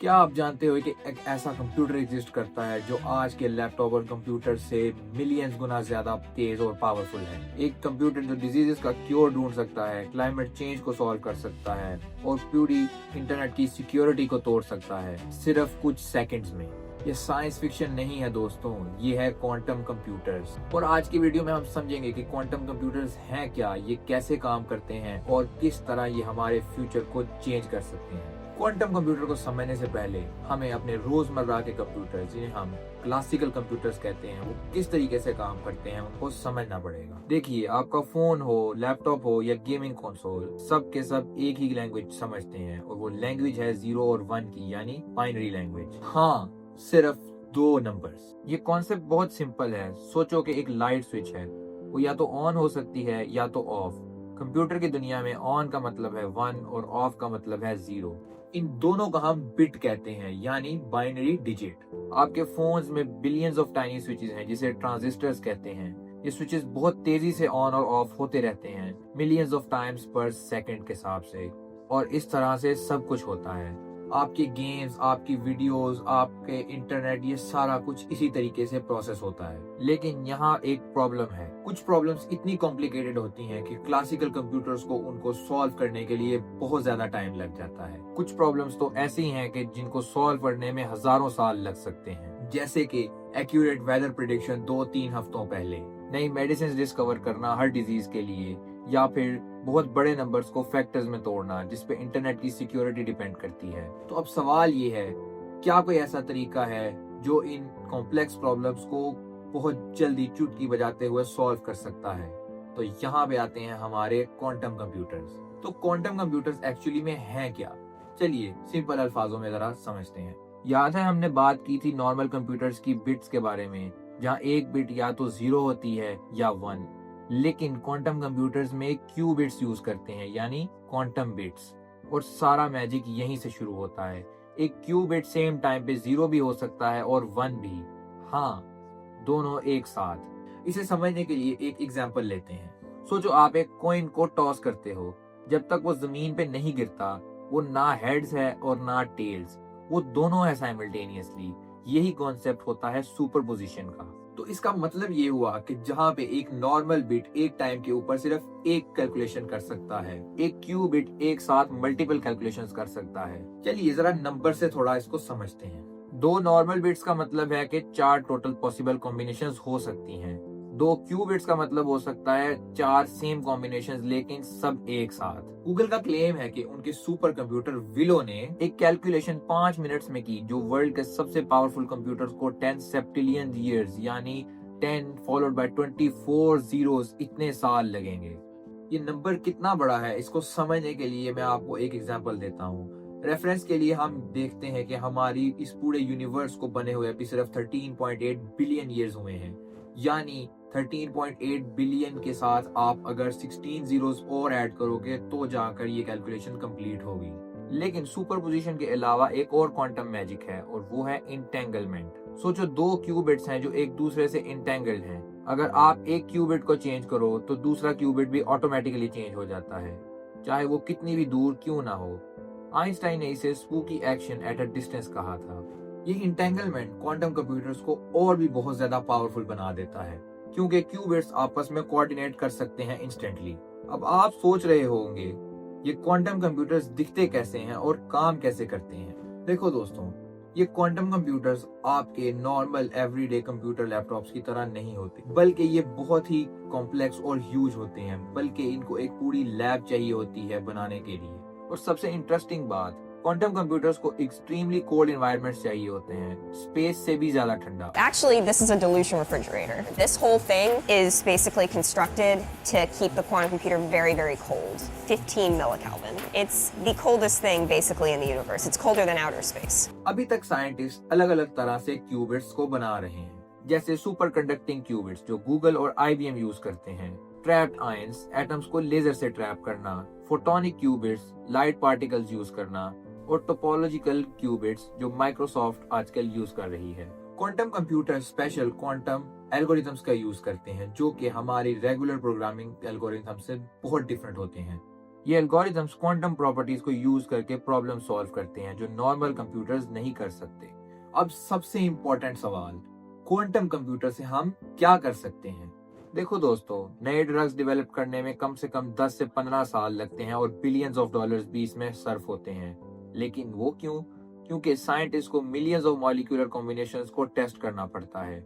क्या आप जानते हो कि एक ऐसा कंप्यूटर एग्जिस्ट करता है जो आज के लैपटॉप और कंप्यूटर से मिलियंस गुना ज्यादा तेज और पावरफुल है। एक कंप्यूटर जो डिजीजेस का क्योर ढूंढ सकता है, क्लाइमेट चेंज को सॉल्व कर सकता है और पूरी इंटरनेट की सिक्योरिटी को तोड़ सकता है सिर्फ कुछ सेकंड्स में। ये साइंस फिक्शन नहीं है दोस्तों, ये है क्वांटम कंप्यूटर्स। और आज की वीडियो में हम समझेंगे कि क्वांटम कंप्यूटर्स हैं क्या, ये कैसे काम करते हैं और किस तरह ये हमारे फ्यूचर को चेंज कर सकते हैं। क्वांटम कंप्यूटर को समझने से पहले हमें अपने रोजमर्रा के कंप्यूटर, जिन्हें हम क्लासिकल कंप्यूटर्स कहते हैं, वो किस तरीके से काम करते हैं उनको समझना पड़ेगा। देखिए, आपका फोन हो, लैपटॉप हो या गेमिंग कंसोल, सब के सब एक ही लैंग्वेज समझते हैं और वो लैंग्वेज है 0 और 1 की, यानी बाइनरी लैंग्वेज। हाँ, सिर्फ दो नंबर्स। ये कॉन्सेप्ट बहुत सिंपल है। सोचो कि एक लाइट स्विच है, वो या तो ऑन हो सकती है या तो ऑफ। कंप्यूटर की दुनिया में ऑन का मतलब है 1 और ऑफ का मतलब है 0। इन दोनों का हम बिट कहते हैं, यानी बाइनरी डिजिट। आपके फोन्स में बिलियंस ऑफ टाइनी स्विचेस हैं, जिसे ट्रांजिस्टर्स कहते हैं। ये स्विचेस बहुत तेजी से ऑन और ऑफ होते रहते हैं, मिलियंस ऑफ टाइम्स पर सेकंड के हिसाब से। और इस तरह से सब कुछ होता है। आपके गेम्स, आपकी वीडियोस, आपके इंटरनेट, ये सारा कुछ इसी तरीके से प्रोसेस होता है। लेकिन यहाँ एक प्रॉब्लम है। कुछ प्रॉब्लम्स इतनी कॉम्प्लिकेटेड होती हैं कि क्लासिकल कंप्यूटर्स को उनको सॉल्व करने के लिए बहुत ज्यादा टाइम लग जाता है। कुछ प्रॉब्लम्स तो ऐसी हैं कि जिनको सॉल्व करने में हजारों साल लग सकते हैं, जैसे कि एक्यूरेट वेदर प्रिडिक्शन 2-3 हफ्तों पहले, नई मेडिसिन डिस्कवर करना हर डिजीज के लिए, या फिर बहुत बड़े नंबर्स को फैक्टर्स में तोड़ना जिसपे इंटरनेट की सिक्योरिटी डिपेंड करती है। तो अब सवाल ये है, क्या कोई ऐसा तरीका है जो इन कॉम्प्लेक्स प्रॉब्लम्स को बहुत जल्दी चुटकी बजाते हुए सॉल्व कर सकता है? तो यहाँ पे आते हैं हमारे क्वांटम कंप्यूटर्स। तो क्वांटम कंप्यूटर्स एक्चुअली में हैं क्या? चलिए सिंपल अल्फाजों में जरा समझते हैं। याद है हमने बात की थी नॉर्मल कंप्यूटर्स की बिट्स के बारे में, जहाँ एक बिट या तो 0 होती है या 1। लेकिन क्वांटम कंप्यूटर्स में क्यू बिट्स यूज करते हैं, यानी क्वांटम बिट्स। और सारा मैजिक यहीं से शुरू होता है। एक क्यू बिट सेम टाइम पे 0 भी हो सकता है और 1 भी। हाँ, दोनों एक साथ। इसे समझने के लिए एक एग्जांपल लेते हैं। सोचो आप एक कॉइन को टॉस करते हो। जब तक वो जमीन पे नहीं गिरता, वो ना हेड्स है और ना टेल्स, वो दोनों है साइमल्टेनियसली। यही कॉन्सेप्ट होता है सुपरपोजिशन का। तो इसका मतलब ये हुआ कि जहाँ पे एक नॉर्मल बिट एक टाइम के ऊपर सिर्फ एक कैलकुलेशन कर सकता है, एक क्यू बिट एक साथ मल्टीपल कैलकुलेशंस कर सकता है। चलिए जरा नंबर से थोड़ा इसको समझते हैं। दो नॉर्मल बिट्स का मतलब है कि 4 टोटल पॉसिबल कॉम्बिनेशंस हो सकती हैं। दो क्यू बिट्स का मतलब हो सकता है 4 सेम कॉम्बिनेशंस, लेकिन सब एक साथ। गूगल का क्लेम है कि उनके सुपर कंप्यूटर विलो ने एक कैलकुलेशन 5 मिनट्स में की, जो वर्ल्ड के सबसे पावरफुल कंप्यूटर्स को 10 सेप्टिलियन ईयर्स, यानी 10 फॉलोड बाय 24 जीरोस, इतने साल लगेंगे। ये नंबर कितना बड़ा है, इसको समझने के लिए मैं आपको एक एग्जांपल देता हूँ। रेफरेंस के लिए हम देखते हैं कि हमारी इस पूरे यूनिवर्स को बने हुए अभी सिर्फ 13.8 बिलियन ईयर्स हुए हैं। यानी 13.8 बिलियन के साथ आप अगर 16 जीरोस और ऐड करोगे तो जाकर ये कैलकुलेशन कंप्लीट होगी। लेकिन सुपरपोजिशन के अलावा एक और क्वांटम मैजिक है, और वो है इंटेंगलमेंट। सोचो दो क्यूबिट्स हैं जो एक दूसरे से इंटेंगल्ड हैं। अगर आप एक क्यूबिट को चेंज करो तो दूसरा क्यूबिट भी ऑटोमेटिकली चेंज हो जाता है, चाहे वो कितनी भी दूर क्यों ना हो। आइंस्टाइन ने इसे spooky action at a distance कहा था। ये इंटेंगलमेंट क्वांटम कंप्यूटर्स को और भी बहुत ज्यादा पावरफुल बना देता है, क्योंकि क्यूबिट्स आपस में कोऑर्डिनेट कर सकते हैं इंस्टेंटली। अब आप सोच रहे होंगे, ये क्वांटम कंप्यूटर्स दिखते कैसे हैं और काम कैसे करते हैं? देखो दोस्तों, ये क्वांटम कंप्यूटर्स आपके नॉर्मल एवरीडे कंप्यूटर लैपटॉप्स की तरह नहीं होते, बल्कि ये बहुत ही कॉम्प्लेक्स और ह्यूज होते हैं। बल्कि इनको एक पूरी लैब चाहिए होती है बनाने के लिए। और सबसे इंटरेस्टिंग बात, क्वांटम कंप्यूटर्स को एक्सट्रीमली कोल्ड एनवायरनमेंट्स चाहिए होते हैं, स्पेस से भी ज्यादा ठंडा। Actually, this is a dilution refrigerator. This whole thing is basically constructed to keep the quantum computer very, very cold. 15 millikelvin. It's the coldest thing basically in the universe. It's colder than outer space. अभी तक scientist अलग अलग तरह से qubits को बना रहे हैं, जैसे सुपर कंडक्टिंग क्यूबिट्स जो गूगल और IBM यूज करते हैं, ट्रैप्ड आयंस, एटम्स को लेजर से ट्रैप करना, photonic qubits, light particles use करना, और टोपोलॉजिकल क्यूबिट्स जो माइक्रोसॉफ्ट आजकल यूज कर रही है। Quantum computer special quantum algorithms का यूज करते हैं, जो कि हमारी रेगुलर प्रोग्रामिंग एल्गोरिथम से बहुत डिफरेंट होते हैं। ये एल्गोरिथम्स क्वांटम प्रॉपर्टीज को यूज करके प्रॉब्लम सॉल्व करते हैं जो नॉर्मल कंप्यूटर्स नहीं कर सकते। अब सबसे इंपॉर्टेंट सवाल, क्वांटम कंप्यूटर से हम क्या कर सकते हैं? देखो दोस्तों, नए ड्रग्स डेवलप करने में कम से कम 10 से 15 साल लगते हैं और बिलियंस ऑफ डॉलर्स भी इसमें सर्फ होते हैं। लेकिन वो क्यों? क्योंकि साइंटिस्ट को मिलियंस ऑफ मॉलिक्यूलर कॉम्बिनेशंस को टेस्ट करना पड़ता है।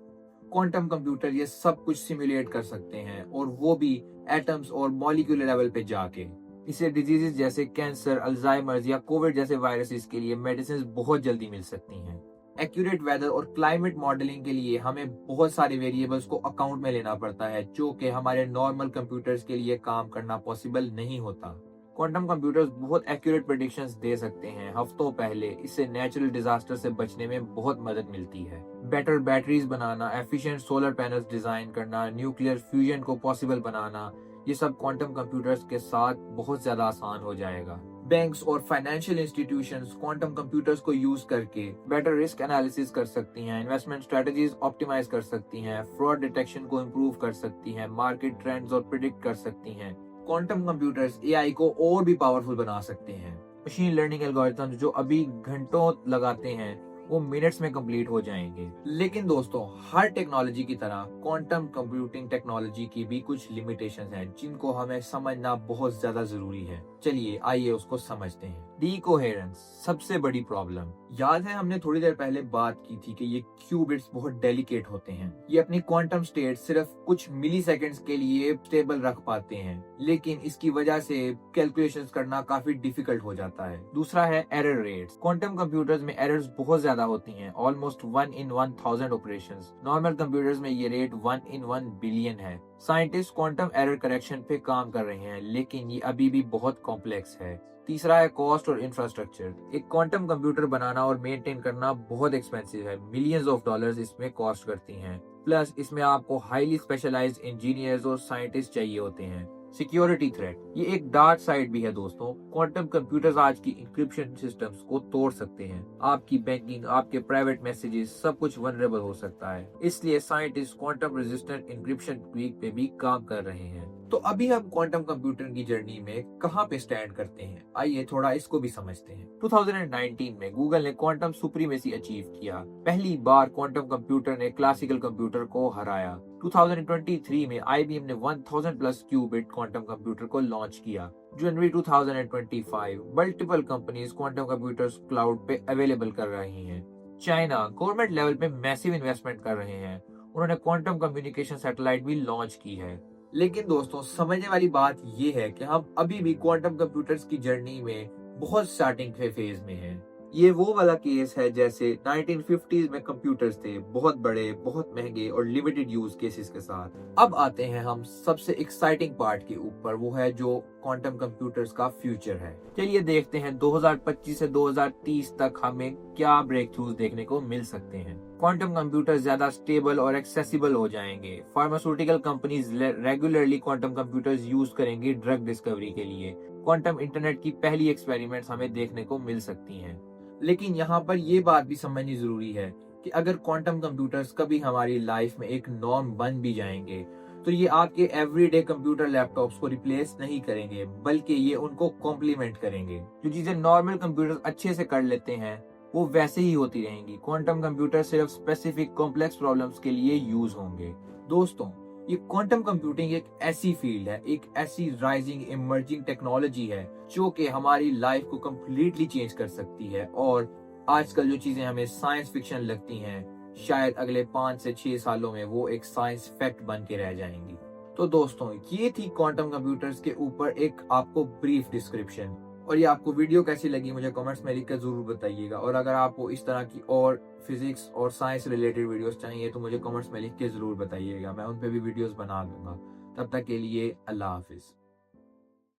क्वांटम कंप्यूटर ये सब कुछ सिमुलेट कर सकते हैं और वो भी एटम्स और मॉलिक्यूलर लेवल पे जाके। इसे डिजीजेस जैसे कैंसर, अल्जाइमर्स या कोविड जैसे वायरसेस के लिए मेडिसिन बहुत जल्दी मिल सकती हैं। एक्यूरेट वेदर और क्लाइमेट मॉडलिंग के लिए हमें बहुत सारे वेरिएबल्स को अकाउंट में लेना पड़ता है जो कि हमारे नॉर्मल कंप्यूटर्स के लिए काम करना पॉसिबल नहीं होता। क्वांटम कंप्यूटर्स बहुत एक्यूरेट प्रेडिक्शंस दे सकते हैं हफ्तों पहले। इससे नेचुरल डिजास्टर से बचने में बहुत मदद मिलती है। बेटर बैटरीज बनाना, एफिशिएंट सोलर पैनल्स डिजाइन करना, न्यूक्लियर फ्यूजन को पॉसिबल बनाना, ये सब क्वांटम कंप्यूटर्स के साथ बहुत ज्यादा आसान हो जाएगा। बैंक्स और फाइनेंशियल इंस्टीट्यूशंस क्वांटम कंप्यूटर्स को यूज करके बेटर रिस्क एनालिसिस कर सकती हैं, इन्वेस्टमेंट स्ट्रेटजीज ऑप्टिमाइज कर सकती हैं, फ्रॉड डिटेक्शन को इम्प्रूव कर सकती हैं, मार्केट ट्रेंड्स और प्रिडिक्ट कर सकती हैं। क्वांटम कंप्यूटर्स एआई को और भी पावरफुल बना सकते हैं। मशीन लर्निंग एल्गोरिथम्स जो अभी घंटों लगाते हैं वो मिनट्स में कंप्लीट हो जाएंगे। लेकिन दोस्तों, हर टेक्नोलॉजी की तरह क्वांटम कंप्यूटिंग टेक्नोलॉजी की भी कुछ लिमिटेशंस हैं जिनको हमें समझना बहुत ज्यादा जरूरी है। चलिए आइए उसको समझते हैं। डीकोहेरेंस सबसे बड़ी प्रॉब्लम। याद है हमने थोड़ी देर पहले बात की थी कि ये क्यूबिट्स बहुत डेलिकेट होते हैं। ये अपनी क्वांटम स्टेट सिर्फ कुछ मिली सेकेंड्स के लिए स्टेबल रख पाते हैं, लेकिन इसकी वजह से कैलकुलेशंस करना काफी डिफिकल्ट हो जाता है। दूसरा है एरर रेट्स। क्वांटम कंप्यूटर्स में एरर्स बहुत ज्यादा होती हैं, almost 1 in 1000 operations. Normal computers में ये रेट 1 in 1 बिलियन है। साइंटिस्ट क्वांटम एरर करेक्शन पे काम कर रहे हैं, लेकिन ये अभी भी बहुत कॉम्प्लेक्स है। तीसरा है कॉस्ट और इंफ्रास्ट्रक्चर। एक क्वांटम कंप्यूटर बनाना और मेंटेन करना बहुत एक्सपेंसिव है, मिलियंस ऑफ डॉलर्स इसमें कॉस्ट करती हैं। प्लस इसमें आपको हाईली स्पेशलाइज्ड इंजीनियर्स और साइंटिस्ट चाहिए होते हैं। सिक्योरिटी थ्रेट, ये एक डार्क साइड भी है दोस्तों। क्वांटम कंप्यूटर्स आज की इंक्रिप्शन सिस्टम्स को तोड़ सकते हैं। आपकी बैंकिंग, आपके प्राइवेट मैसेजेस, सब कुछ वनरेबल हो सकता है। इसलिए scientist quantum resistant encryption tweak पे भी काम कर रहे हैं। तो अभी हम क्वांटम कंप्यूटर की जर्नी में कहाँ पे स्टैंड करते हैं, आइए थोड़ा इसको भी समझते हैं। 2019 में गूगल ने क्वांटम सुप्रीमेसी अचीव किया। पहली बार क्वांटम कंप्यूटर ने क्लासिकल कंप्यूटर को हराया। 2023 में IBM ने 1000 प्लस क्यूबिट क्वांटम कंप्यूटर को लॉन्च किया। जनवरी 2025 multiple companies quantum computers cloud पे अवेलेबल कर रही हैं। चाइना गवर्नमेंट लेवल पे मैसिव इन्वेस्टमेंट कर रहे हैं। उन्होंने क्वांटम कम्युनिकेशन सैटेलाइट भी लॉन्च की है। लेकिन दोस्तों, समझने वाली बात ये है कि हम अभी भी क्वांटम कंप्यूटर्स की जर्नी में बहुत स्टार्टिंग के फेज में हैं। ये वो वाला केस है जैसे 1950s में कंप्यूटर्स थे, बहुत बड़े, बहुत महंगे और लिमिटेड यूज केसेस के साथ। अब आते हैं हम सबसे एक्साइटिंग पार्ट के ऊपर, वो है जो क्वांटम कंप्यूटर्स का फ्यूचर है। चलिए देखते हैं 2025 से 2030 तक हमें क्या ब्रेक थ्रूज देखने को मिल सकते हैं। क्वांटम कंप्यूटर ज्यादा स्टेबल और एक्सेसिबल हो जाएंगे। Pharmaceutical companies regularly quantum computers use करेंगी ड्रग डिस्कवरी के लिए। क्वांटम इंटरनेट की पहली एक्सपेरिमेंट्स हमें देखने को मिल सकती हैं। लेकिन यहाँ पर ये बात भी समझनी जरूरी है कि अगर क्वांटम कंप्यूटर्स कभी हमारी लाइफ में एक नॉर्म बन भी जाएंगे तो ये आपके एवरीडे कंप्यूटर लैपटॉप्स को रिप्लेस नहीं करेंगे, बल्कि ये उनको कॉम्प्लीमेंट करेंगे। जो चीजें नॉर्मल कंप्यूटर्स अच्छे से कर लेते हैं वो वैसे ही होती रहेंगी। क्वांटम कंप्यूटर सिर्फ स्पेसिफिक कॉम्प्लेक्स प्रॉब्लम्स के लिए यूज होंगे। दोस्तों, ये क्वांटम कंप्यूटिंग एक ऐसी फील्ड है, एक ऐसी राइजिंग इमर्जिंग टेक्नोलॉजी है जो कि हमारी लाइफ को कम्प्लीटली चेंज कर सकती है। और आजकल जो चीजें हमें साइंस फिक्शन लगती हैं, शायद अगले 5 से 6 सालों में वो एक साइंस फैक्ट बन के रह जाएंगी। तो दोस्तों, ये थी क्वांटम कंप्यूटर्स के ऊपर एक आपको ब्रीफ डिस्क्रिप्शन। और ये आपको वीडियो कैसी लगी मुझे कमेंट्स में लिखकर जरूर बताइएगा। और अगर आपको इस तरह की और फिजिक्स और साइंस रिलेटेड वीडियोस चाहिए तो मुझे कमेंट्स में लिख के जरूर बताइएगा, मैं उन पे भी वीडियोस बना दूंगा। तब तक के लिए अल्लाह हाफिज।